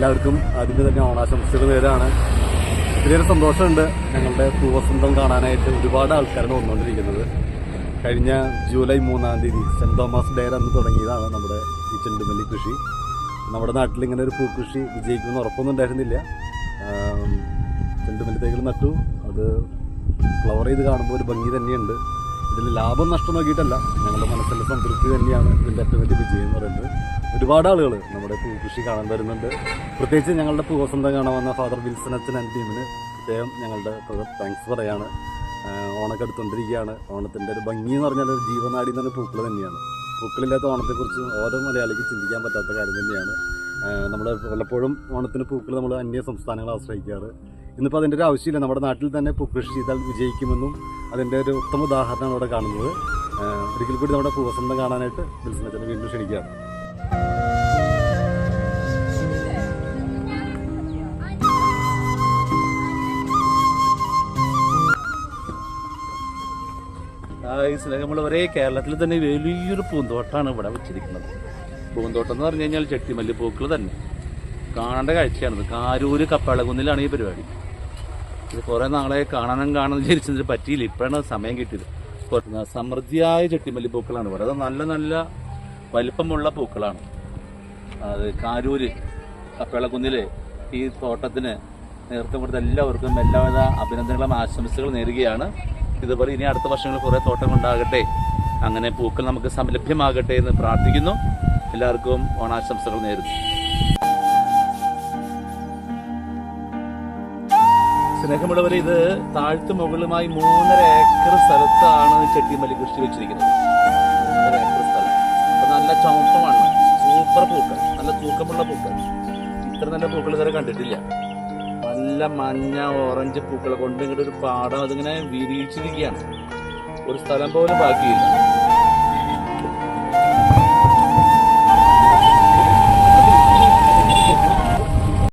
എല്ലാവർക്കും ആദ്യമേ തന്നെ ഓണാശംസകൾ നേരാണ്. ഒത്തിരിയേറെ സന്തോഷമുണ്ട്. ഞങ്ങളുടെ പൂവസന്തം കാണാനായിട്ട് ഒരുപാട് ആൾക്കാരാണ് വന്നുകൊണ്ടിരിക്കുന്നത്. കഴിഞ്ഞ ജൂലൈ 3-ാം തീയതി സെൻറ് തോമസ് ഡേ അന്ന് തുടങ്ങിയതാണ് നമ്മുടെ ഈ ചെണ്ടുമല്ലി കൃഷി. നമ്മുടെ നാട്ടിൽ ഇങ്ങനെ ഒരു പൂക്കൃഷി വിജയിക്കുമെന്ന് ഉറപ്പൊന്നും ഉണ്ടായിരുന്നില്ല. ചെണ്ടുമല്ലി തൈകൾ നട്ടു, അത് ഫ്ലവർ ചെയ്ത് കാണുമ്പോൾ ഒരു ഭംഗി തന്നെയുണ്ട്. ഇതിൽ ലാഭം നഷ്ടം നോക്കിയിട്ടല്ല, ഞങ്ങളുടെ മനസ്സിൻ്റെ സംതൃപ്തി തന്നെയാണ് ഇതിൻ്റെ ഏറ്റവും വലിയ വിജയം എന്ന് പറയുന്നത്. ഒരുപാട് ആളുകൾ നമ്മുടെ പൂക്കൃഷി കാണാൻ വരുന്നുണ്ട്. പ്രത്യേകിച്ച് ഞങ്ങളുടെ പൂവസന്തം കാണാൻ വന്ന ഫാദർ വിൽസൺ അച്ഛൻ ആൻഡ് ടീമിന് പ്രത്യേകം ഞങ്ങളുടെ താങ്ക്സ് പറയാണ്. ഓണൊക്കെ എടുത്തുകൊണ്ടിരിക്കുകയാണ്. ഓണത്തിൻ്റെ ഒരു ഭംഗി എന്ന് പറഞ്ഞാൽ ഒരു ജീവനാടി എന്ന് പറഞ്ഞ പൂക്കൾ തന്നെയാണ്. പൂക്കളില്ലാത്ത ഓണത്തെക്കുറിച്ച് ഓരോ മലയാളിക്ക് ചിന്തിക്കാൻ പറ്റാത്ത കാര്യം തന്നെയാണ്. നമ്മൾ പലപ്പോഴും ഓണത്തിന് പൂക്കൾ നമ്മൾ അന്യ സംസ്ഥാനങ്ങളെ ആശ്രയിക്കാറ്. ഇന്നിപ്പോൾ അതിൻ്റെ ഒരു ആവശ്യമില്ല. നമ്മുടെ നാട്ടിൽ തന്നെ പൂക്കൃഷി ചെയ്താൽ വിജയിക്കുമെന്നും അതിൻ്റെ ഒരു ഉത്തമ ഉദാഹരണമാണ് ഇവിടെ കാണുന്നത്. ഒരിക്കൽ കൂടി നമ്മുടെ പൂവസന്തം കാണാനായിട്ട് വിൽസൺ അച്ഛനെ വീണ്ടും ക്ഷണിക്കുകയാണ്. സ്നേഹമുള്ളവരെ, കേരളത്തിൽ തന്നെ വലിയൊരു പൂന്തോട്ടമാണ് ഇവിടെ വെച്ചിരിക്കുന്നത്. പൂന്തോട്ടം എന്ന് പറഞ്ഞു കഴിഞ്ഞാൽ ചെട്ടിമല്ലി പൂക്കൾ തന്നെ കാണേണ്ട കാഴ്ചയാണിത്. കാരൂര് കപ്പാളകുന്നിലാണ് ഈ പരിപാടി. ഇത് കുറേ നാളെ കാണാൻ വിചാരിച്ചതിന് പറ്റിയില്ല. ഇപ്പോഴാണ് സമയം കിട്ടിയത്. സമൃദ്ധിയായ ചെട്ടിമല്ലി പൂക്കളാണ് ഇവിടെ. അത് നല്ല നല്ല വലിപ്പമുള്ള പൂക്കളാണ്. അത് കാരൂര് കപ്പാളകുന്നിലെ ഈ തോട്ടത്തിന് നേതൃത്വം കൊടുത്ത എല്ലാവർക്കും എല്ലാവിധ അഭിനന്ദനങ്ങളും ആശംസകൾ നേരുകയാണ്. ഇതുപോലെ ഇനി അടുത്ത വർഷങ്ങളിൽ കുറേ തോട്ടം ഉണ്ടാകട്ടെ, അങ്ങനെ പൂക്കൾ നമുക്ക് ലഭ്യമാകട്ടെ എന്ന് പ്രാർത്ഥിക്കുന്നു. എല്ലാവർക്കും ഓണാശംസകൾ നേരുന്നു. സ്നേഹമുള്ളവരെ, ഇത് താഴ്ത്തു മുകളുമായി 3.5 ഏക്കർ സ്ഥലത്താണ് ചെട്ടിമല്ലി കൃഷി വെച്ചിരിക്കുന്നത്. 3.5 ഏക്കർ സ്ഥലം. നല്ല ചുമപ്പമാണ്, സൂപ്പർ പൂക്കൾ, നല്ല തൂക്കമുള്ള പൂക്കൾ. ഇത്ര നല്ല പൂക്കൾ ഇതുവരെ കണ്ടിട്ടില്ല. നല്ല മഞ്ഞ ഓറഞ്ച് പൂക്കളെ കൊണ്ട് ഇങ്ങോട്ട് ഒരു പാടം അതിങ്ങനെ വിരിയിച്ചിരിക്കുകയാണ്. ഒരു സ്ഥലം പോലും ബാക്കിയില്ല.